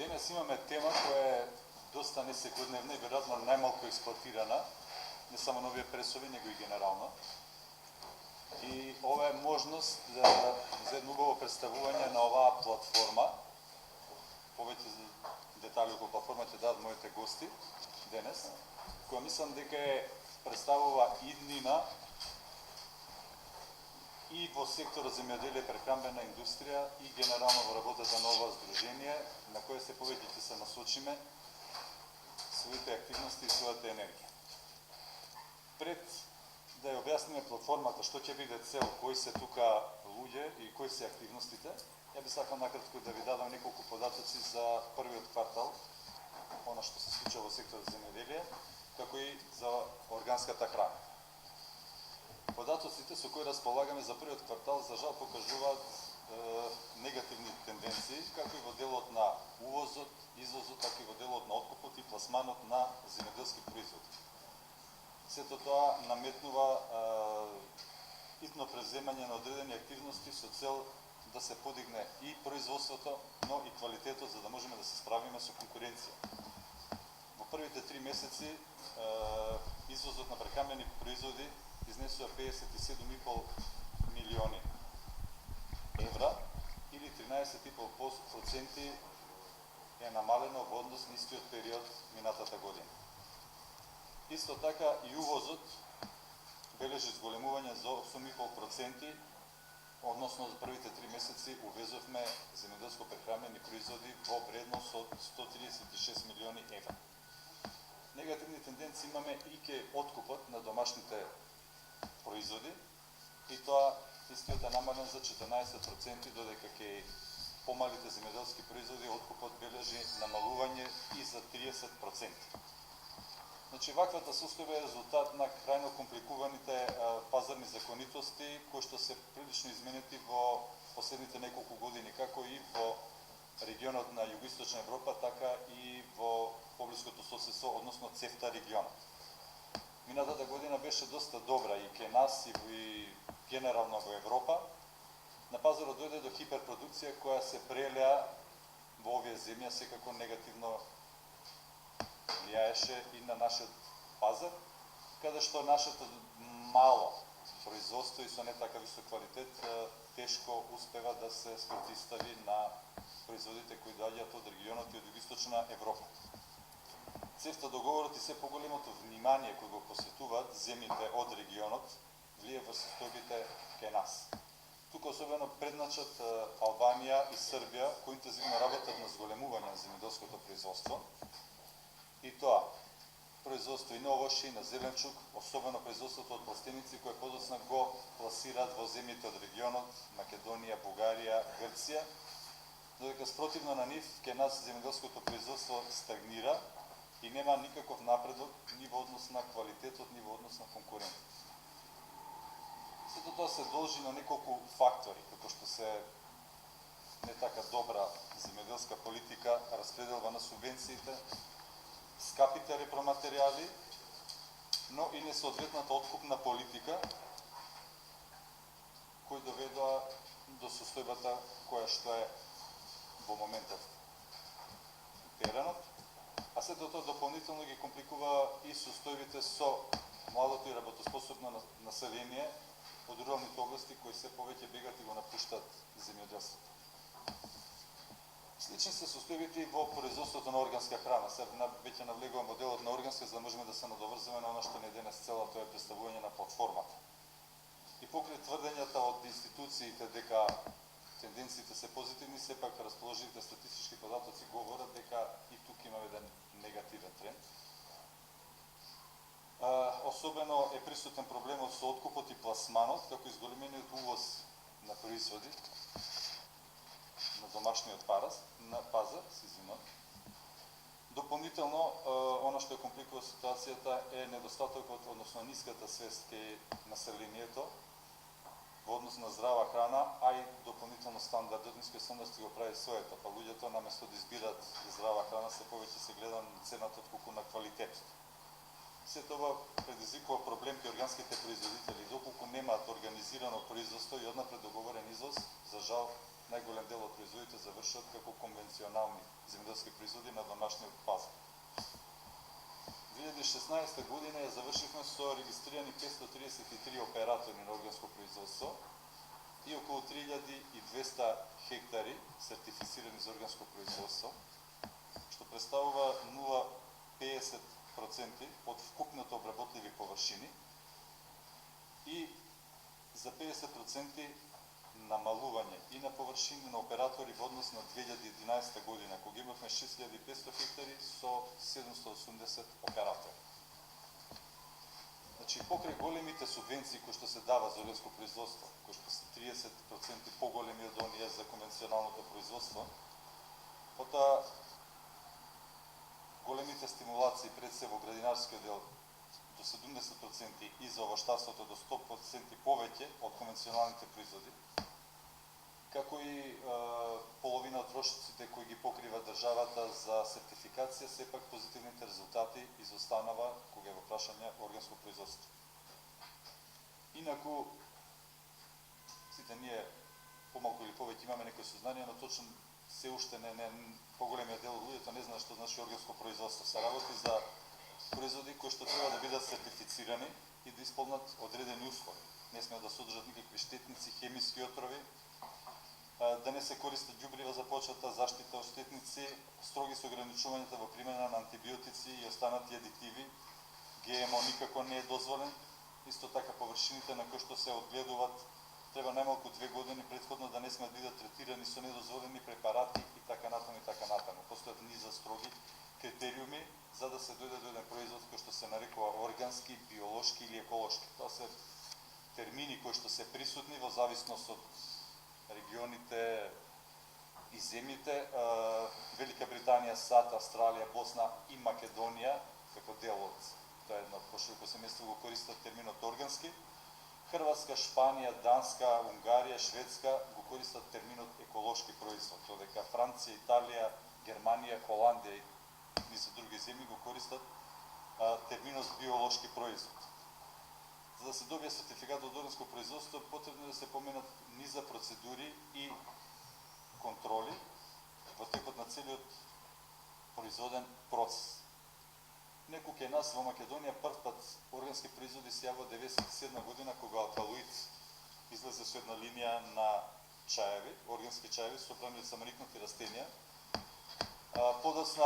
Денес имаме тема која е доста несекојдневна и веројатно најмалку експлоатирана, не само на овие пресови, него и генерално. И ова е можност за едно убаво представување на оваа платформа. Повеќе детали околу платформата ќе дадат моите гости денес, која мислам дека представува иднина и во секторот земјоделие, прехранбена индустрија и генерално во работата на ова здружение, на кое се повеќе ќе се насочиме своите активности и својата енергија. Пред да ја објасниме платформата, што ќе биде цел, кои се тука луѓе и кои се активностите, ја би сакал накратко да ви дадам неколку податоци за првиот квартал, она што се случува во секторот земјоделие, како и за органската храна. Податоците со кои располагаме за првиот квартал за жал покажуваат негативни тенденции, како и во делот на увозот, извозот, така и во делот на откупот и пласманот на земјоделски производи. Сето тоа наметнува итно преземање на одредени активности со цел да се подигне и производството, но и квалитетот, за да можеме да се справиме со конкуренција. Во првите 3 месеци извозот на прехранбени производи изнесува 57,5 милиони евра или 13,5% е намалено во однос на истиот период минатата година. Исто така и увозот бележи зголемување за 8,5%, односно за првите 3 месеци увезовме земјоделско прехранбени производи во вредност од 136 милиони евра. Негативни тенденции имаме и ке откупот на домашните производи, и тоа истиот е намален за 14%, додека ке помалите земјоделски производи откупот бележи намалување и за 30%. Значи, ваквата состојба е резултат на крајно компликуваните пазарни законитости, кои што се прилично изменети во последните неколку години, како и во регионот на Југоисточна Европа, така и во поблиското соседство, односно ЦЕФТА регионот. Минатата година беше доста добра и ке нас и генерално во Европа. На пазарот дојде до хиперпродукција која се прелеа во овие земја, секако негативно влијаеше и на нашиот пазар, каде што нашето мало производство и со не така висок квалитет тешко успева да се спротивстави на производите кои доаѓаат од регионот и од Југоисточна Европа. ЦЕФТА договорот и се поголемото внимание кој го посветуваат земјите од регионот влие во состојбите кај нас. Тука особено предначат Албанија и Србија, кои интензивно работат на зголемување на земјоделското производство. И тоа, производство и на овошје и на зеленчук, особено производството од пластеници, кои подоцна го пласираат во земјите од регионот, Македонија, Бугарија, Грција, додека спротивно на нив, ке нас земјоделското производство стагнира и нема никаков напредок ни во однос на квалитетот, ни во однос на конкурентот. Сето тоа се должи на неколку фактори, како што се не така добра земјоделска политика, распределба на субвенциите, скапите репроматеријали, но и несоодветната откупна политика, кои доведоа до состојбата која што е во моментот теренот, а сето тоа дополнително ги компликува и состојбите со младото и работоспособно население од руралните области кои се повеќе бегат и го напуштат земјоделството. Слични се состојбите и во производството на органска храна. Сега веќе навлегувам во делот на органска, за да можеме да се надоврзаме на она што не денес цела, тоа е представување на платформата. И покрај тврдењата од институциите дека тенденциите се позитивни, сепак расположивите статистички податоци говорат дека и тука имаме еден негативен тренд. Особено е присутен проблемот со откупот и пласманот, како и зголемениот увоз на производи на домашниот пазар, Дополнително, она што е компликува ситуацијата е недостатокот, односно ниската свест кај населението во однос на здрава храна, а и дополнително стандардот, нискиот стандард го прави своето, па луѓето наместо да избират здрава храна, се повеќе се гледа на цената отколку на квалитетот. Се тоа предизвикува проблем кај органските производители, доколку немаат организирано производство и однапред договорен извоз, за жал најголем дел од производите завршуваат како конвенционални земјоделски производи на домашниот пазар. 2016 година ја завршивме со регистрирани 533 оператори на органско производство и околу 3200 хектари сертифицирани за органско производство, што представува 0,50% од вкупното обработливи површини и за 50% намалување и на површини на оператори во однос на 2011 година, кога имавме 6500 хектари со 780 оператори. Значи, покрај големите субвенции кои што се дава за органско производство, кои што се 30% поголеми од оние за конвенционалното производство, потоа големите стимулации пред се во градинарскиот дел до 70% и за овоштарството до 100% повеќе од конвенционалните производи, како и половина од трошоците кои ги покрива државата за сертификација, сепак позитивните резултати изостанава кога е во прашање органско производство. Инаку, сите ние помалку или повеќе имаме некои сознание, но точно се уште поголемиот дел од луѓето не знаат што значи органско производство. Се работи за производи кои што треба да бидат сертифицирани и да исполнат одредени услови. Не смеат да содржат никакви штетници, хемиски отрови, да не се користат ѓубрива за почвата, заштита од штетници, строги се ограничувањата во примена на антибиотици и останати адитиви, ГМО никако не е дозволен, исто така површините на кои што се одгледуваат треба најмалку 2 години претходно да не смеат бидат третирани со недозволени препарати и така натаму и така натаму. Постојат низа строги критериуми за да се дојде до еден производ кој што се нарекува органски, биолошки или еколошки. Тоа се термини кои што се присутни во зависност од регионите и земјите. Велика Британија, САД, Австралија, Босна и Македонија, како дел од тоа едно пошироко семејство го користат терминот органски. Хрватска, Шпанија, Данска, Унгарија, Шведска го користат терминот еколошки производ, додека Франција, Италија, Германија, Холандија и низа други земји го користат терминот биолошки производ. За да се добие сертификат од органско производство, потребно да се поменат низа процедури и контроли во текот на целиот производен процес. Некој кај нас во Македонија првпат органски производи се јавува 1997 година, кога Алкалоид излезе со една линија на чаеви, органски чаеви со премни од самоникнати растенија. Подоцна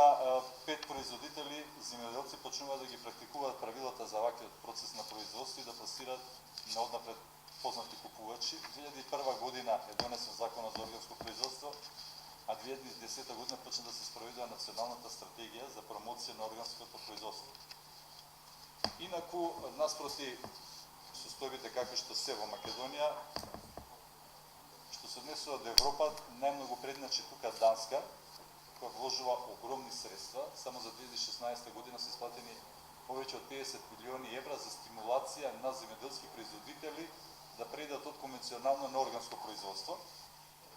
5 производители, земјоделци, почнуваат да ги практикуваат правилата за ваквиот процес на производство и да пласираат на однапред познати купувачи. 2001 година е донесен законот за органско производство, а 2010 година почна да се спроведува националната стратегија за промоција на органското производство. Инаку, наспроти состојбите какви што се во Македонија, што се однесува до Европа, најмногу предначи тука Данска, која вложува огромни средства. Само за 2016 година се исплатени повеќе од 50 милиони евра за стимулација на земјоделски производители да преидат од конвенционално на органско производство.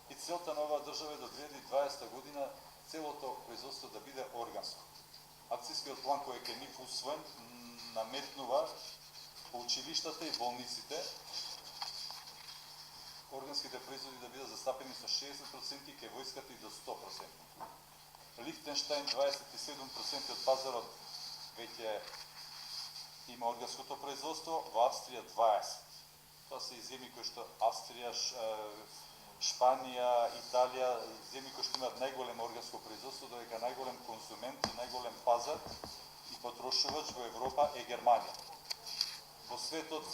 И целта на оваа држава е до 2020 година целото производство да биде органско. Акцијскиот план кој е нив усвоен наметнува по училиштата и болниците органските производи да бидат застапени со 60% и ке војската и до 100%. Лихтенштајн 27% од пазарот веќе има органското производство, во Австрија 20%. Тоа се и земји кои што Австрија, Шпанија, Италија, земји кои што имаат најголемо органско производство, додека најголем консумент и најголем пазар и потрошувач во Европа е Германија. Во светот,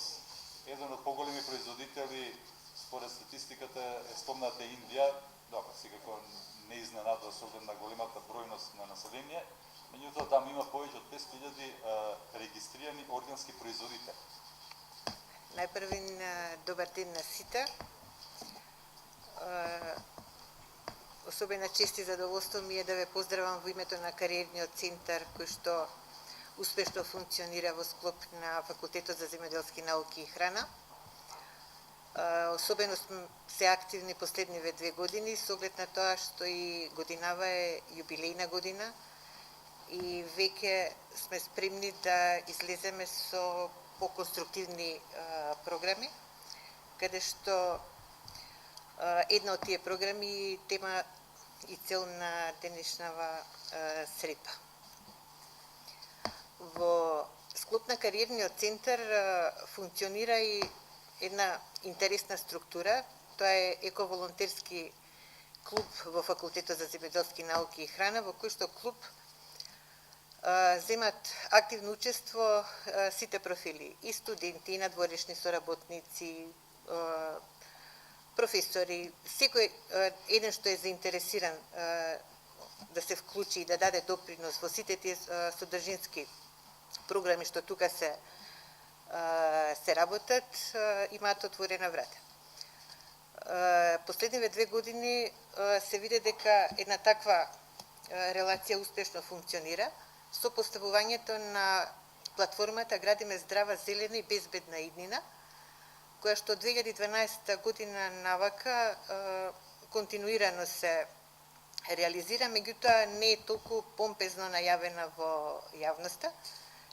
еден од поголеми производители, според статистиката, е спомната Индија, добро, секако не изненадува со оглед на големата бројност на население, меѓутоа таму има повеќе од 500.000 регистрирани органски производители. Најпрвин добар ден на сите. Особена чест и задоволство ми е да ве поздравам во името на кариерниот центар кој што успешно функционира во склоп на Факултетот за земјоделски науки и храна. Особено се активни последниве 2 години со оглед на тоа што и годинава е јубилејна година и веќе сме спремни да излеземе со поконструктивни програми, каде што една од тие програми тема и цел на денешнава средба. Во склоп на кариерниот центар функционира и една интересна структура. Тоа е ековолонтерски клуб во Факултетот за земјоделски науки и храна, во кој што клуб земат активно учество сите профили, и студенти, и надворешни соработници, професори, секој еден што е заинтересиран да се вклучи и да даде допринос во сите тие содржински програми што тука се работат, имаат отворена врата. Последниве 2 години се види дека една таква релација успешно функционира со поставувањето на платформата Градиме здрава, зелена и безбедна иднина, која што 2012 година навака континуирано се реализира, меѓутоа не е толку помпезно најавена во јавноста,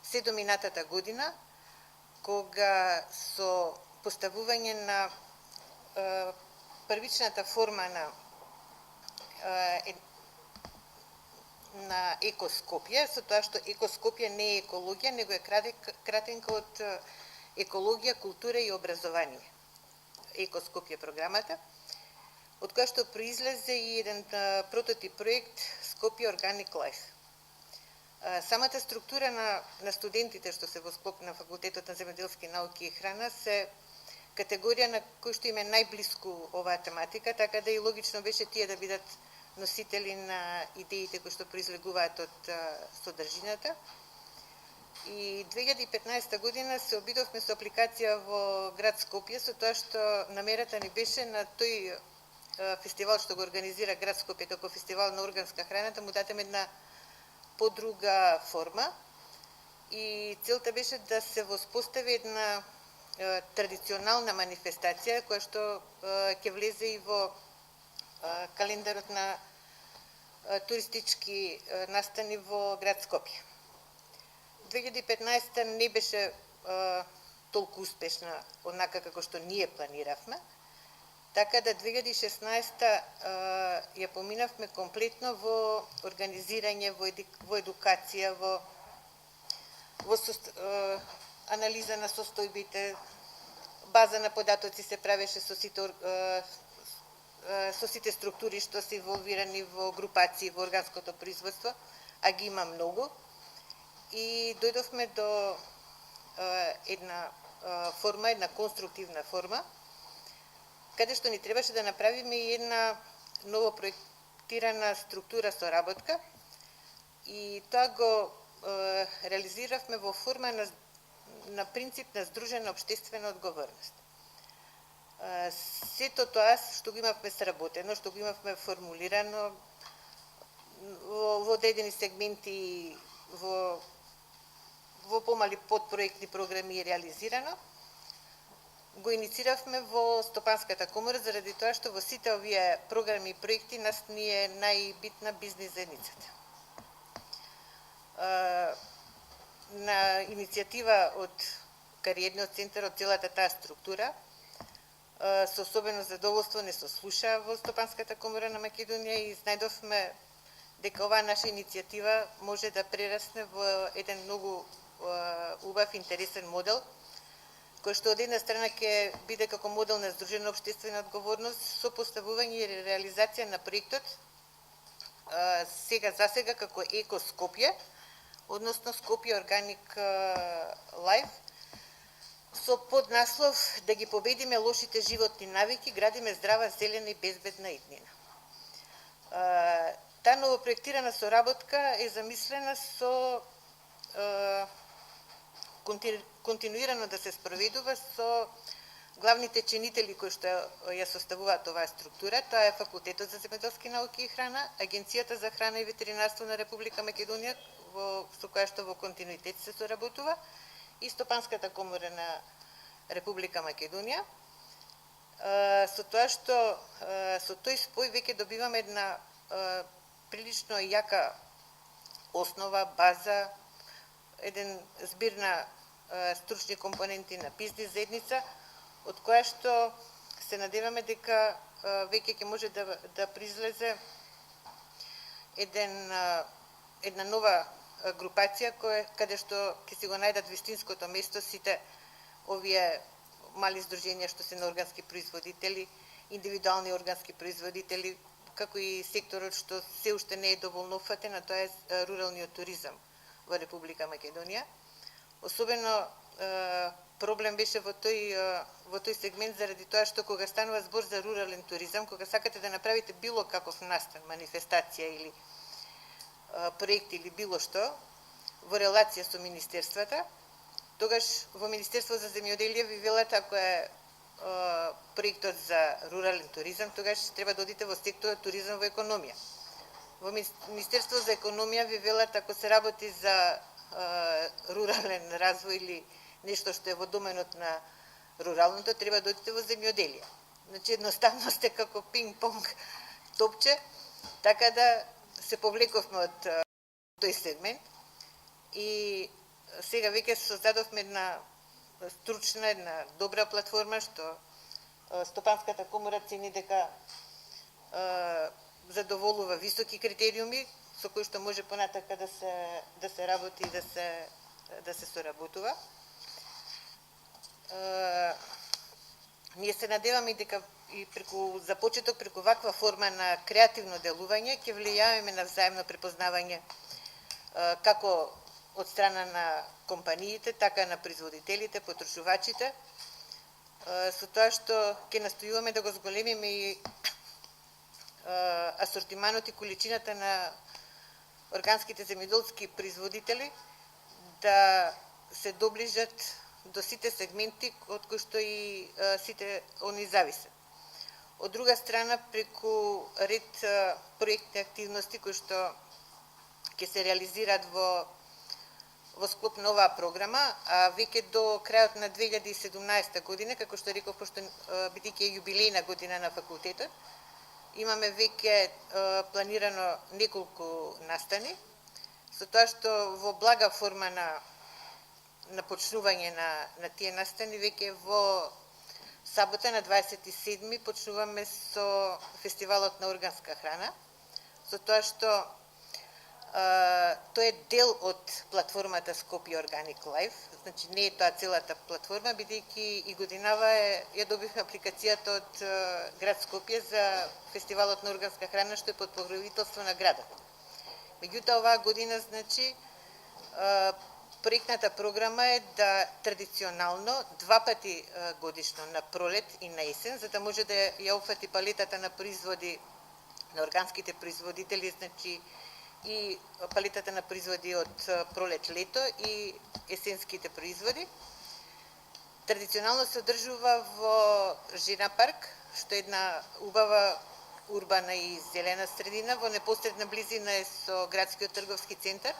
се до минатата година, кога со поставување на првичната форма на Еко Скопје, со тоа што Еко Скопје не е екологија, него е кратенка од екологија, култура и образование. Еко Скопје програмата, од која што произлезе и еден прототип проект Скопје Organic Life. Самата структура на студентите што се во склоп на Факултетот на земјоделски науки и храна се категорија на кој што им е најблиску оваа тематика, така да и логично беше тие да бидат носители на идеите кои што произлегуваат од содржината. И 2015 година се обидовме со апликација во град Скопје, со тоа што намерата ни беше на тој фестивал што го организира град Скопје како фестивал на органска храна да му дадеме една подруга форма. И целта беше да се воспостави една традиционална манифестација која што ќе влезе и во календарот на туристички настани во град Скопје. 2015 не беше толку успешна однака како што ние планиравме, така да 2016 ја поминавме комплетно во организирање, во едукација, во анализа на состојбите, база на податоци се правеше со сите структури што се инволвирани во групации во органското производство, а ги има многу. И дојдовме до една форма, една конструктивна форма, каде што ни требаше да направиме и една ново проектирана структура соработка, и тоа го реализиравме во форма на принцип на здружена обштествена одговорност. Сето тоа што го имавме сработено, што го имавме формулирано во одредени сегменти, во помали подпроектни програми и реализирано, го иницииравме во Стопанската комора заради тоа што во сите овие програми и проекти нас ни е најбитна бизнис заедницата. На иницијатива од кариерниот центар, од целата таа структура, со особено задоволство не сослуша во Стопанската комора на Македонија и знајдовме дека оваа наша иницијатива може да прерасне во еден многу убав, интересен модел, кој што од една страна ќе биде како модел на здружена обштествена одговорност со поставување и реализација на проектот сега како Еко Скопје, односно Скопје Organic Life, со поднаслов да ги победиме лошите животни навики, градиме здрава, зелена и безбедна иднина. Таа новопроектирана соработка е замислена со континуирано да се спроведува со главните чинители кои што ја составуваат оваа структура. Тоа е Факултетот за земјоделски науки и храна, Агенцијата за храна и ветеринарство на Република Македонија, со која што во континуитет се соработува, и Стопанската комора на Република Македонија. Со тоа што со тој спој веќе добиваме една прилично јака основа, база, еден збир на стручни компоненти на бизнис заедница, од која што се надеваме дека веќе ќе може да произлезе една нова групација каде што ќе си го најдат вистинското место сите овие мали здруженија што се на органски производители, индивидуални органски производители, како и секторот што се уште не е доволно опфатен, а тоа е руралниот туризам во Република Македонија. Особено проблем беше во тој сегмент заради тоа што кога станува збор за рурален туризам, кога сакате да направите било каков настан, манифестација или проект или било што во релација со министерствата, тогаш во Министерство за земјоделие ви велат ако е проектот за рурален туризам, тогаш треба да одите во секторот туризам во економија. Во Министерство за економија ви велат ако се работи за рурален развој или нешто што е во доменот на руралното, треба да одите во земјоделие. Значи едноставно сте како пинг-понг топче, така да се повлековме од тој сегмент и сега веќе создадовме една стручна, една добра платформа што Стопанската комора цени дека задоволува високи критериуми со кои што може понатака да се работи и да се соработува. Ние се надеваме дека и за почеток преку ваква форма на креативно делување ќе влијаваме на взаимно препознавање како од страна на компаниите, така на производителите, потрошувачите, со тоа што ќе настојуваме да го зголемиме и асортиманот и количината на органските земјоделски производители да се доближат до сите сегменти од кои што и сите они зависат. Од друга страна, преку ред проектни активности кои што ќе се реализираат во склоп на оваа програма, а веќе до крајот на 2017 година, како што реков, пошто бидејќи е јубилејна година на факултетот, имаме веќе планирано неколку настани, со тоа што во блага форма на почнување на тие настани, веќе во сабота на 27-ми почнуваме со фестивалот на органска храна, со тоа што тој е дел од платформата Skopje Organic Life, значи не е тоа целата платформа, бидејќи и годинава ја добивме апликацијата од град Скопје за фестивалот на органска храна, што е под покровителство на градот. Меѓутоа, оваа година, значи, проектната програма е да традиционално два пати годишно, на пролет и на есен, за да може да ја опфати палетата на производи на органските производители, значи и палетата на производи од пролет-лето и есенските производи. Традиционално се одржува во Жена парк, што е една убава урбана и зелена средина, во непосредна близина е со градскиот трговски центар,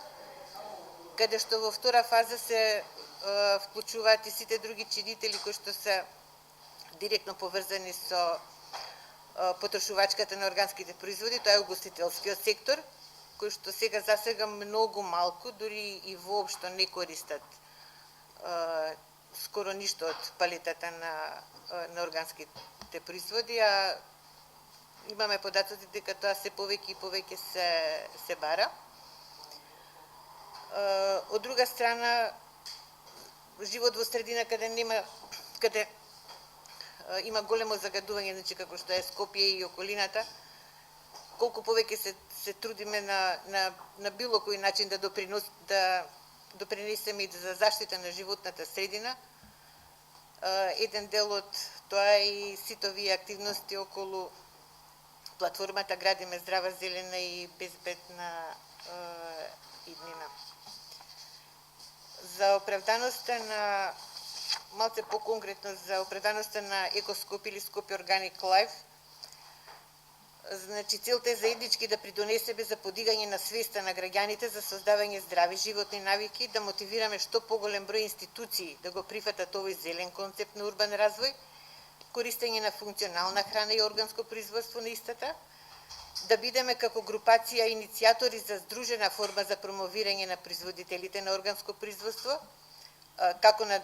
каде што во втора фаза се вклучуваат и сите други чинители кои што се директно поврзани со потрошувачката на органските производи, тоа е угостителскиот сектор, кои што сега многу малку, дури и воопшто не користат скоро ништо од палетата на органските производи, а имаме податоци дека тоа се повеќе и повеќе се бара. Од друга страна, живот во средина каде има големо загадување, значи како што е Скопје и околината, колку повеќе се трудиме на било кој начин да допринесеме и за заштита на животната средина. Еден дел од тоа е и сите овие активности околу платформата Градиме здрава, зелена и безбедна иднина. За оправданоста на малце по-конкретно за оправданоста на Екоскоп или Skopje Organic Life, значи целта е заеднички да придонесеме за подигање на свеста на граѓаните за создавање здрави животни навики, да мотивираме што поголем број институции да го прифатат овој зелен концепт на урбан развој, користење на функционална храна и органско производство на истата, да бидеме како групација иницијатори за здружена форма за промовирање на производителите на органско производство, како на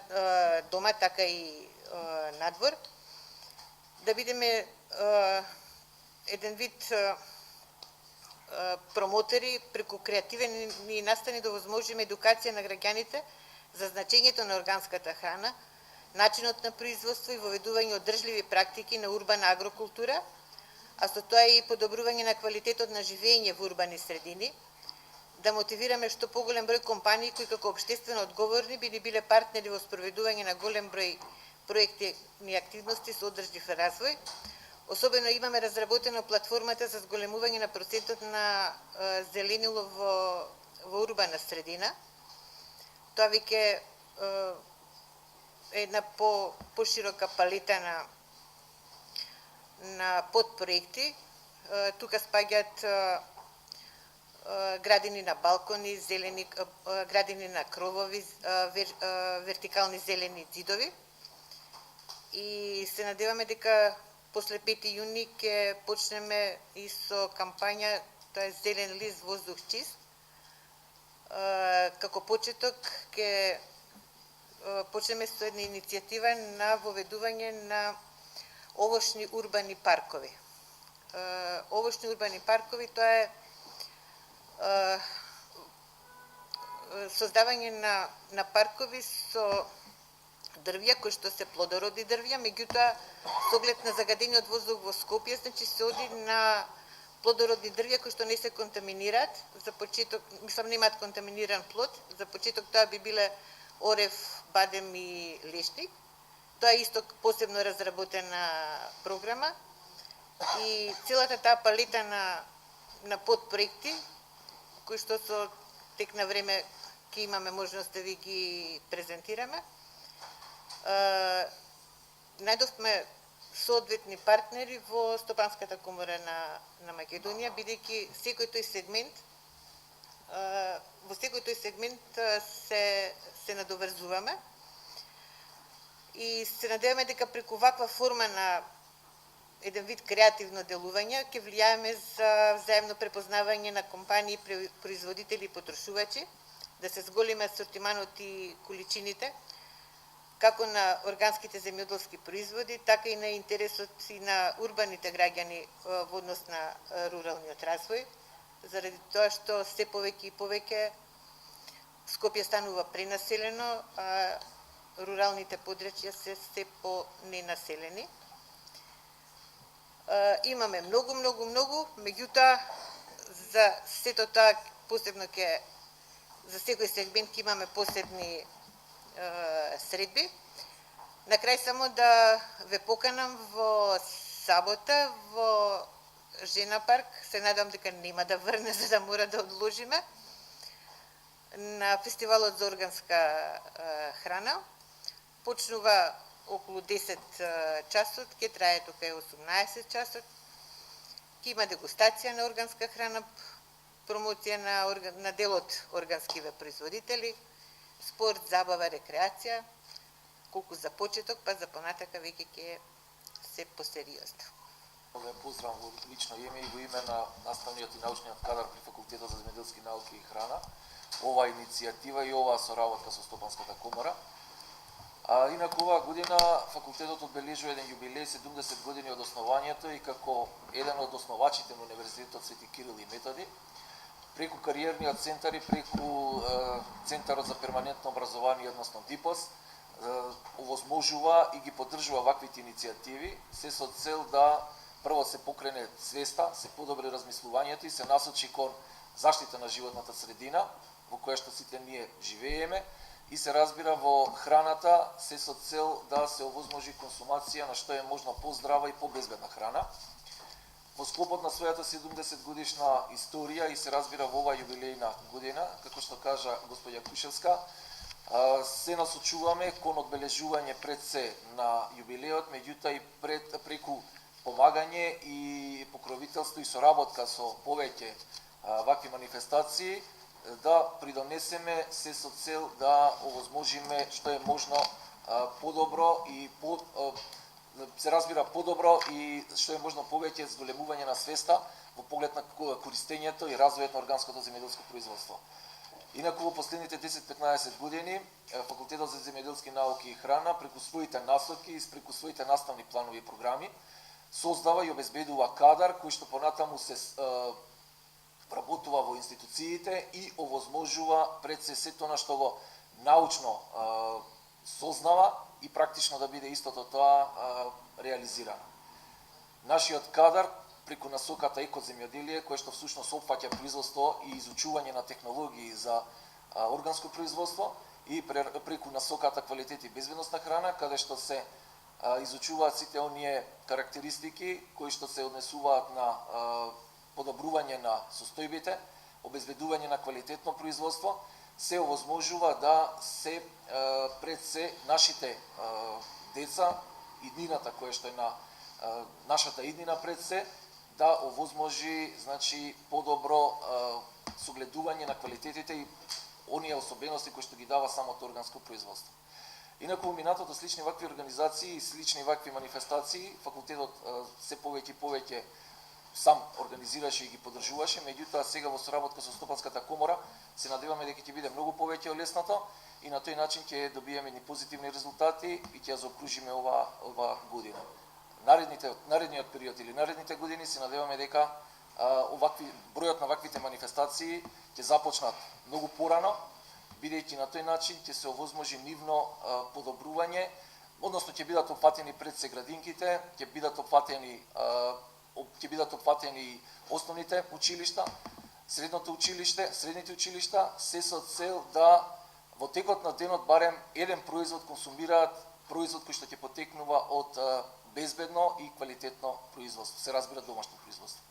дома, така и надвор, да бидеме еден вид промотори преку креативни настани да возможиме едукација на граѓаните за значењето на органската храна, начинот на производство и воведување одржливи практики на урбана агрокултура, а со тоа и подобрување на квалитетот на живење во урбани средини, да мотивираме што поголем број компании кои како општествено одговорни би ни биле партнери во спроведување на голем број проекти и активности со одржлив развој. Особено имаме разработено платформата за зголемување на процентот на зеленило во урбана средина. Тоа веќе е една поширока палета на подпроекти. Тука спаѓаат градини на балкони, градини на кровови, вертикални зелени ѕидови. И се надеваме дека после 5 јуни ќе почнеме и со кампања, тоа е Зелен лист, воздух чист. Како почеток ќе почнеме со една иницијатива на воведување на овошни урбани паркови. Овошни урбани паркови, тоа е создавање на паркови со дрвја кои што се плодородни дрвја, меѓутоа со оглед на загадениот воздух во Скопје, значи се оди на плодородни дрвја кои што не се контаминираат. За почеток, мислам, немаат контаминиран плод. За почеток тоа би биле орев, бадем и лешник. Тоа е исто посебно разработена програма и целата таа палета на подпроекти кои што со тек на време ќе имаме можност да ви ги презентираме. Најдовме соодветни партнери во Стопанската комора на Македонија, бидејќи во секој тој сегмент се надоврзуваме и се надеваме дека преку ваква форма на еден вид креативно делување ќе влијаеме за взаемно препознавање на компании, производители и потрошувачи, да се зголеми асортиманот и количините, како на органските земјоделски производи, така и на интересот и на урбаните граѓани во однос на руралниот развој, заради тоа што се повеќе и повеќе Скопје станува пренаселено, а руралните подрачја се по-ненаселени. Имаме многу, меѓутоа за сето тоа посебно за секој сегмент ќе имаме посебни средби. На крај само да ве поканам во сабота во Жена парк. Се надам дека нема да врне за да мора да одложиме. На фестивалот за органска храна. Почнува околу 10 часот, ќе трае тука 18 часот. Ќе има дегустација на органска храна, промоција на делот органскиве производители, спорт, забава, рекреација, колку за почеток, па за понатака веќе ќе се посериозно. Да поздравам во лично име и во име на наставниот и научниот кадар при Факултетот за земјоделски науки и храна, ова иницијатива и оваа соработка со Стопанската комора. Инаку оваа година факултетот одбележува еден јубилеј, 70 години од основањето и како еден од основачите на Универзитетот Свети Кирил и Методи, преку кариерниот центар и преку Центарот за перманентно образование, односно ДИПОС, овозможува и ги поддржува ваквите иницијативи, се со цел да прво се покрене свеста, се подобри размислувањето и се насочи кон заштита на животната средина, во која што сите ние живееме, и се разбира во храната, се со цел да се овозможи консумација на што е можно поздрава и побезбедна храна. Во склопот на својата 70 годишна историја и се разбира во оваа јубилејна година, како што кажа господја Кушевска, се насочуваме кон одбележување пред се на јубилеот, меѓутоа и преку помагање и покровителство и соработка со повеќе вакви манифестации, да придонесеме се со цел да овозможиме што е можно подобро и се разбира подобро и што е можно повеќе зголемување на свеста во поглед на користењето и развојот на органското земјоделско производство. Инаку во последните 10-15 години Факултетот за земјоделски науки и храна преку своите насоки и преку своите наставни планови и програми создава и обезбедува кадар кој што понатаму се вработува во институциите и овозможува пред се сето она што го научно сознава и практично да биде истото тоа реализирано. Нашиот кадар преку насоката екоземјоделие, кој што всушност опфаќа производство и изучување на технологии за органско производство и преку насоката квалитет и безбедност на храна, каде што се изучуваат сите оние карактеристики кои што се однесуваат на подобрување на состојбите, обезбедување на квалитетно производство, се овозможува да се пред се нашите деца, иднината која што е на нашата иднина пред се, да овозможи, значи, подобро согледување на квалитетите и оние особености кои што ги дава самото органско производство. Инаку минатото слични вакви организации и слични вакви манифестации, факултетот се повеќе и повеќе сам организираше и ги поддржуваше, меѓутоа сега во соработка со Стопанската комора се надеваме дека ќе биде многу повеќе олеснато и на тој начин ќе добиеме ни позитивни резултати и ќе ја заокружиме ова година. Наредниот период или наредните години се надеваме дека бројот на ваквите манифестации ќе започнат многу порано, бидејќи на тој начин ќе се овозможи нивно подобрување, односно ќе бидат опфатени пред се градинките, ќе бидат опфатени основните училишта, средното училиште, средните училишта, се со цел да во текот на денот барем еден производ консумираат, производ кој што ќе потекнува од безбедно и квалитетно производство, се разбира домашно производство.